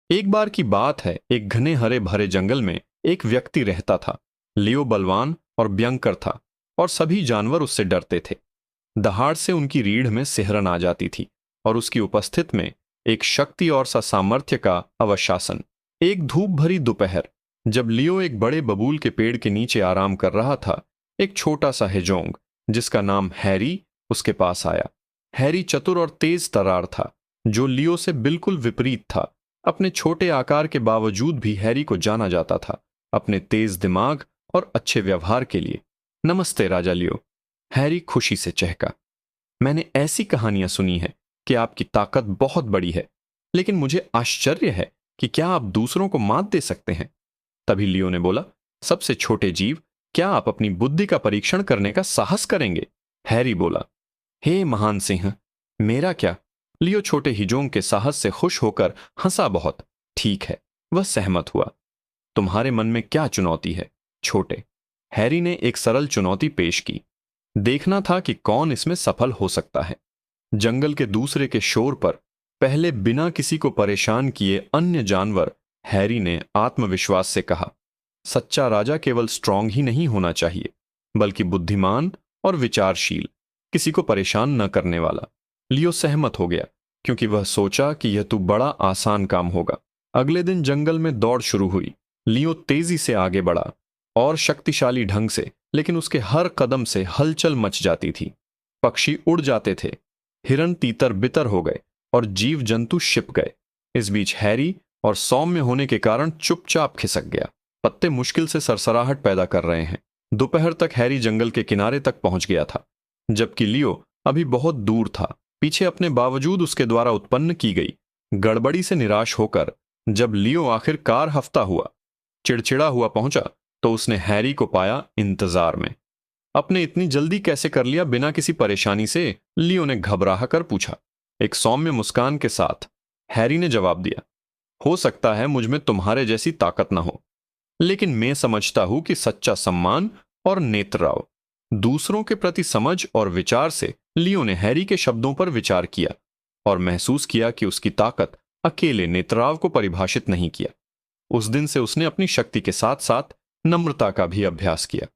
एक बार की बात है, एक घने हरे भरे जंगल में एक व्यक्ति रहता था। लियो बलवान और भयंकर था और सभी जानवर उससे डरते थे। दहाड़ से उनकी रीढ़ में सिहरन आ जाती थी और उसकी उपस्थित में एक शक्ति और सा सामर्थ्य का अवशासन। एक धूप भरी दोपहर, जब लियो एक बड़े बबूल के पेड़ के नीचे आराम कर रहा था, एक छोटा सा हेजोंग जिसका नाम हैरी उसके पास आया। हैरी चतुर और तेज तर्रार था, जो लियो से बिल्कुल विपरीत था। अपने छोटे आकार के बावजूद भी हैरी को जाना जाता था अपने तेज दिमाग और अच्छे व्यवहार के लिए। नमस्ते राजा लियो, हैरी खुशी से चहका। मैंने ऐसी कहानियां सुनी हैं कि आपकी ताकत बहुत बड़ी है, लेकिन मुझे आश्चर्य है कि क्या आप दूसरों को मात दे सकते हैं। तभी लियो ने बोला, सबसे छोटे जीव, क्या आप अपनी बुद्धि का परीक्षण करने का साहस करेंगे? हैरी बोला, हे महान सिंह, मेरा क्या? लियो छोटे हिजोंग के साहस से खुश होकर हंसा बहुत। ठीक है, वह सहमत हुआ। तुम्हारे मन में क्या चुनौती है छोटे? हैरी ने एक सरल चुनौती पेश की। देखना था कि कौन इसमें सफल हो सकता है। जंगल के दूसरे के शोर पर पहले बिना किसी को परेशान किए अन्य जानवर, हैरी ने आत्मविश्वास से कहा, सच्चा राजा केवल स्ट्रांग ही नहीं होना चाहिए, बल्कि बुद्धिमान और विचारशील, किसी को परेशान न करने वाला। लियो सहमत हो गया, क्योंकि वह सोचा कि यह तो बड़ा आसान काम होगा। अगले दिन जंगल में दौड़ शुरू हुई। लियो तेजी से आगे बढ़ा और शक्तिशाली ढंग से, लेकिन उसके हर कदम से हलचल मच जाती थी। पक्षी उड़ जाते थे, हिरन तीतर बितर हो गए और जीव जंतु छिप गए। इस बीच हैरी और सौम्य होने के कारण चुपचाप खिसक गया। पत्ते मुश्किल से सरसराहट पैदा कर रहे हैं। दोपहर तक हैरी जंगल के किनारे तक पहुंच गया था, जबकि लियो अभी बहुत दूर था, पीछे अपने बावजूद उसके द्वारा उत्पन्न की गई गड़बड़ी से निराश होकर। जब लियो आखिरकार हफ्ता हुआ, चिड़चिड़ा हुआ पहुंचा, तो उसने हैरी को पाया इंतजार में। अपने इतनी जल्दी कैसे कर लिया बिना किसी परेशानी से? लियो ने घबरा कर पूछा। एक सौम्य मुस्कान के साथ हैरी ने जवाब दिया, हो सकता है मुझ में तुम्हारे जैसी ताकत ना हो, लेकिन मैं समझता हूं कि सच्चा सम्मान और नेत्रराव, दूसरों के प्रति समझ और विचार से। लियो ने हैरी के शब्दों पर विचार किया और महसूस किया कि उसकी ताकत अकेले नेत्रराव को परिभाषित नहीं किया। उस दिन से उसने अपनी शक्ति के साथ साथ नम्रता का भी अभ्यास किया।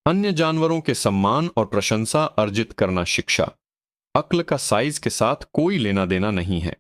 अन्य जानवरों के सम्मान और प्रशंसा अर्जित करना शिक्षा। अक्ल का साइज के साथ कोई लेना देना नहीं है।